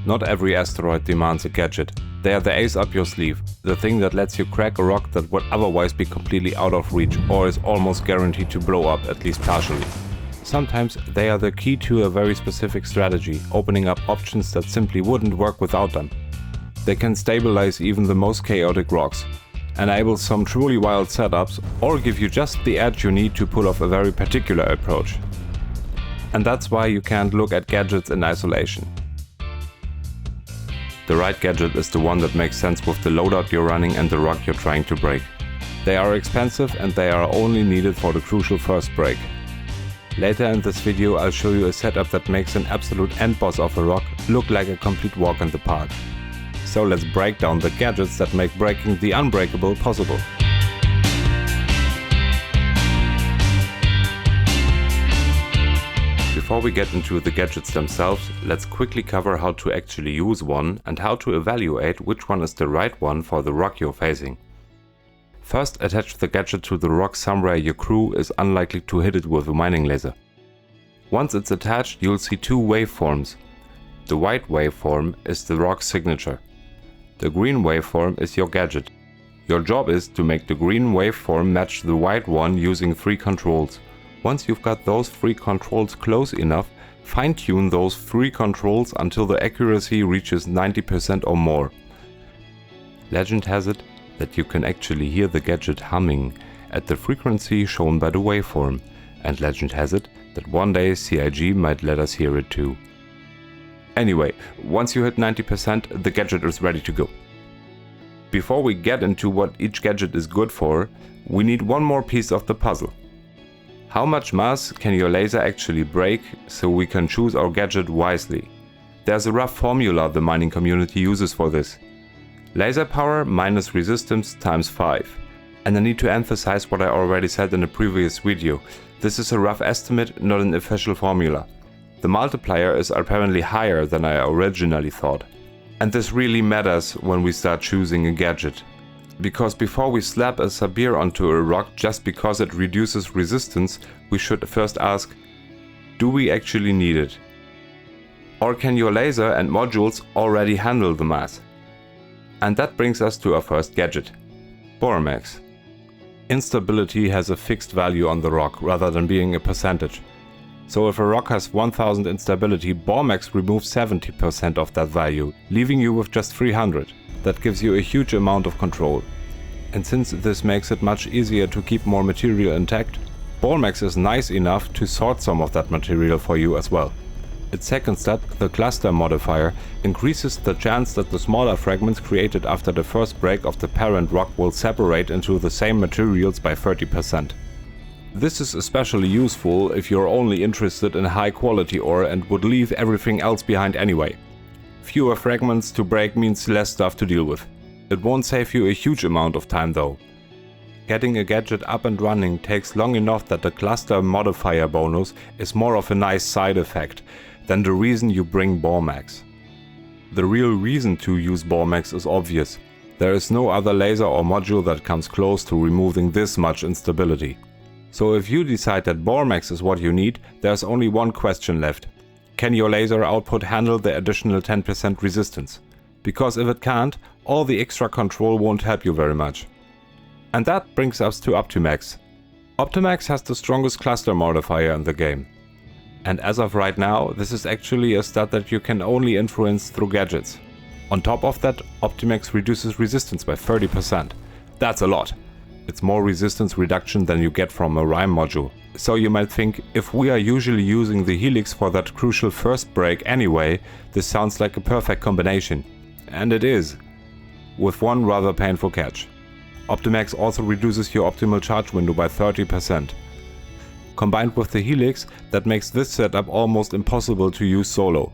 Not every asteroid demands a gadget. They are the ace up your sleeve, the thing that lets you crack a rock that would otherwise be completely out of reach or is almost guaranteed to blow up, at least partially. Sometimes they are the key to a very specific strategy, opening up options that simply wouldn't work without them. They can stabilize even the most chaotic rocks, enable some truly wild setups, or give you just the edge you need to pull off a very particular approach. And that's why you can't look at gadgets in isolation. The right gadget is the one that makes sense with the loadout you're running and the rock you're trying to break. They are expensive and they are only needed for the crucial first break. Later in this video I'll show you a setup that makes an absolute end boss of a rock look like a complete walk in the park. So let's break down the gadgets that make breaking the unbreakable possible. Before we get into the gadgets themselves, let's quickly cover how to actually use one and how to evaluate which one is the right one for the rock you're facing. First, attach the gadget to the rock somewhere your crew is unlikely to hit it with a mining laser. Once it's attached, you'll see two waveforms. The white waveform is the rock's signature. The green waveform is your gadget. Your job is to make the green waveform match the white one using 3 controls. Once you've got those 3 controls close enough, fine-tune those 3 controls until the accuracy reaches 90% or more. Legend has it that you can actually hear the gadget humming at the frequency shown by the waveform, and legend has it that one day CIG might let us hear it too. Anyway, once you hit 90%, the gadget is ready to go. Before we get into what each gadget is good for, we need one more piece of the puzzle. How much mass can your laser actually break so we can choose our gadget wisely? There's a rough formula the mining community uses for this. Laser power minus resistance times 5. And I need to emphasize what I already said in a previous video. This is a rough estimate, not an official formula. The multiplier is apparently higher than I originally thought. And this really matters when we start choosing a gadget. Because before we slap a Sabir onto a rock just because it reduces resistance, we should first ask, do we actually need it? Or can your laser and modules already handle the mass? And that brings us to our first gadget, Boremax. Instability has a fixed value on the rock rather than being a percentage. So if a rock has 1000 instability, Boremax removes 70% of that value, leaving you with just 300. That gives you a huge amount of control. And since this makes it much easier to keep more material intact, Boremax is nice enough to sort some of that material for you as well. Its second step, the cluster modifier, increases the chance that the smaller fragments created after the first break of the parent rock will separate into the same materials by 30%. This is especially useful if you're only interested in high quality ore and would leave everything else behind anyway. Fewer fragments to break means less stuff to deal with. It won't save you a huge amount of time though. Getting a gadget up and running takes long enough that the cluster modifier bonus is more of a nice side effect than the reason you bring Boremax. The real reason to use Boremax is obvious. There is no other laser or module that comes close to removing this much instability. So if you decide that Boremax is what you need, there's only one question left. Can your laser output handle the additional 10% resistance? Because if it can't, all the extra control won't help you very much. And that brings us to Optimax. Optimax has the strongest cluster modifier in the game. And as of right now, this is actually a stat that you can only influence through gadgets. On top of that, Optimax reduces resistance by 30%. That's a lot. It's more resistance reduction than you get from a RIME module. So you might think, if we are usually using the Helix for that crucial first break anyway, this sounds like a perfect combination. And it is, with one rather painful catch. Optimax also reduces your optimal charge window by 30%. Combined with the Helix, that makes this setup almost impossible to use solo.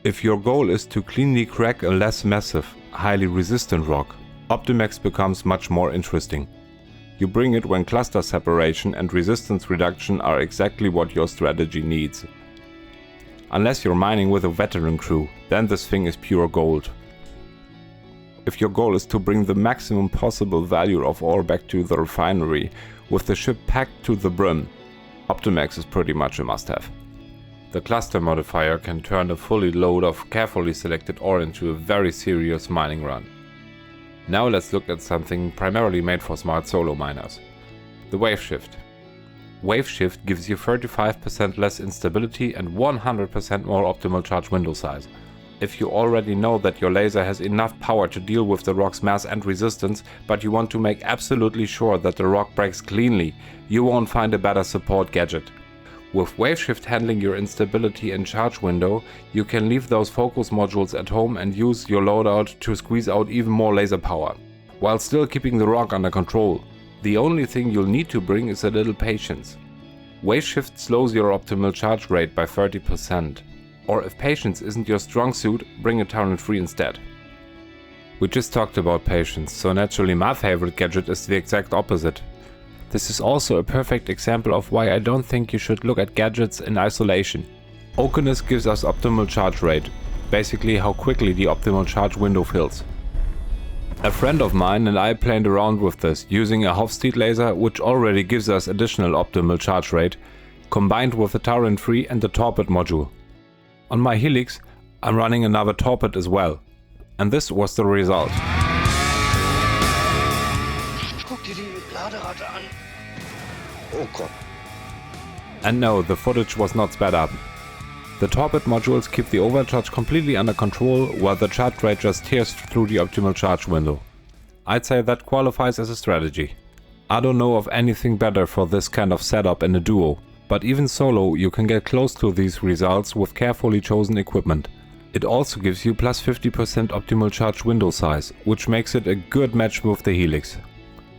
If your goal is to cleanly crack a less massive, highly resistant rock, Optimax becomes much more interesting. You bring it when cluster separation and resistance reduction are exactly what your strategy needs. Unless you're mining with a veteran crew, then this thing is pure gold. If your goal is to bring the maximum possible value of ore back to the refinery, with the ship packed to the brim, Optimax is pretty much a must-have. The cluster modifier can turn a fully load of carefully selected ore into a very serious mining run. Now let's look at something primarily made for smart solo miners. The Waveshift. Waveshift gives you 35% less instability and 100% more optimal charge window size. If you already know that your laser has enough power to deal with the rock's mass and resistance, but you want to make absolutely sure that the rock breaks cleanly, you won't find a better support gadget. With Waveshift handling your instability and charge window, you can leave those focus modules at home and use your loadout to squeeze out even more laser power, while still keeping the rock under control. The only thing you'll need to bring is a little patience. Waveshift slows your optimal charge rate by 30%. Or if patience isn't your strong suit, bring a turret 3 instead. We just talked about patience, so naturally my favorite gadget is the exact opposite. This is also a perfect example of why I don't think you should look at gadgets in isolation. Okunis gives us optimal charge rate, basically how quickly the optimal charge window fills. A friend of mine and I played around with this, using a Hofstede laser which already gives us additional optimal charge rate, combined with the turret 3 and the torpid module. On my Helix, I'm running another torpid as well. And this was the result. Guck dir die Laderate an. Oh Gott. And no, the footage was not sped up. The torpid modules keep the overcharge completely under control, while the charge rate just tears through the optimal charge window. I'd say that qualifies as a strategy. I don't know of anything better for this kind of setup in a duo. But even solo, you can get close to these results with carefully chosen equipment. It also gives you plus 50% optimal charge window size, which makes it a good match with the Helix.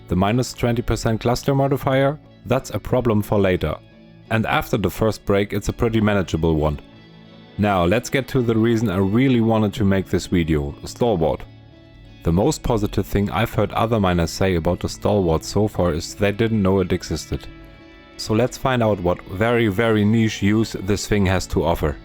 The minus 20% cluster modifier? That's a problem for later. And after the first break, it's a pretty manageable one. Now let's get to the reason I really wanted to make this video, Stalwart. The most positive thing I've heard other miners say about the Stalwart so far is they didn't know it existed. So let's find out what very niche use this thing has to offer.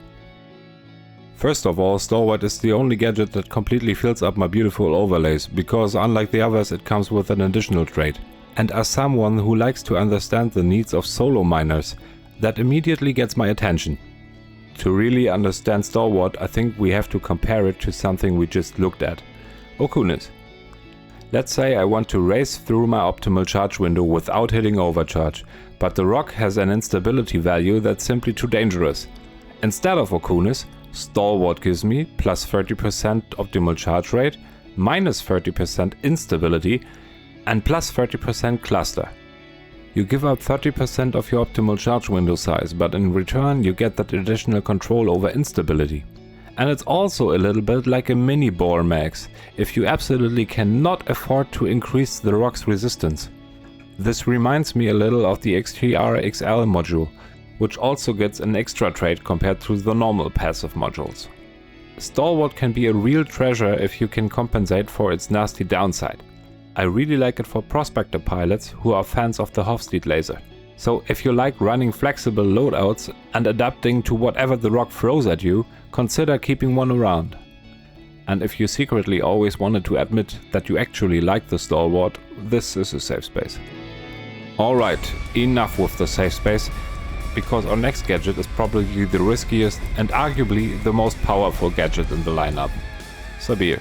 First of all, Stalwart is the only gadget that completely fills up my beautiful overlays, because unlike the others it comes with an additional trait. And as someone who likes to understand the needs of solo miners, that immediately gets my attention. To really understand Stalwart, I think we have to compare it to something we just looked at. Okunis. Let's say I want to race through my optimal charge window without hitting overcharge, but the rock has an instability value that's simply too dangerous. Instead of Okunis, Stalwart gives me plus 30% optimal charge rate, minus 30% instability, and plus 30% cluster. You give up 30% of your optimal charge window size, but in return you get that additional control over instability. And it's also a little bit like a mini Boremax, if you absolutely cannot afford to increase the rock's resistance. This reminds me a little of the XTR-XL module, which also gets an extra trait compared to the normal passive modules. Stalwart can be a real treasure if you can compensate for its nasty downside. I really like it for prospector pilots who are fans of the Hofstede laser. So if you like running flexible loadouts and adapting to whatever the rock throws at you, consider keeping one around. And if you secretly always wanted to admit that you actually like the Stalwart, this is a safe space. Alright, enough with the safe space, because our next gadget is probably the riskiest and arguably the most powerful gadget in the lineup, Sabir.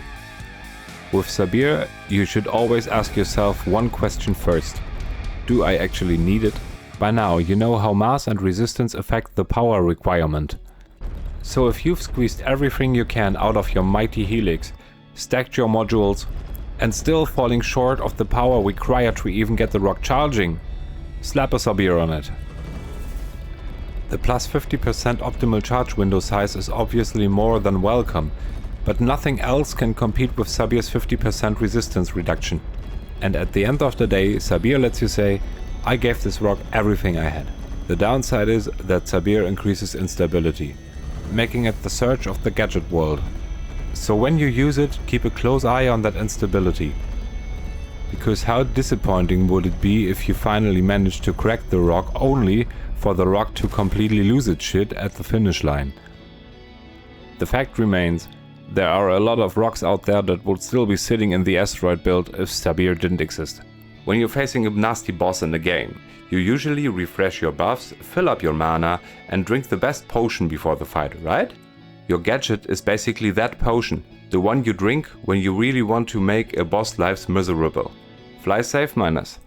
With Sabir, you should always ask yourself one question first. Do I actually need it? By now you know how mass and resistance affect the power requirement. So if you've squeezed everything you can out of your mighty Helix, stacked your modules, and still falling short of the power required to even get the rock charging, slap a Sabir on it. The plus 50% optimal charge window size is obviously more than welcome, but nothing else can compete with Sabir's 50% resistance reduction. And at the end of the day, Sabir lets you say, I gave this rock everything I had. The downside is that Sabir increases instability, making it the surge of the gadget world. So when you use it, keep a close eye on that instability. Because how disappointing would it be if you finally managed to crack the rock only for the rock to completely lose its shit at the finish line. The fact remains, there are a lot of rocks out there that would still be sitting in the asteroid belt if Sabir didn't exist. When you're facing a nasty boss in the game, you usually refresh your buffs, fill up your mana and drink the best potion before the fight, right? Your gadget is basically that potion, the one you drink when you really want to make a boss lives miserable. Fly safe, miners.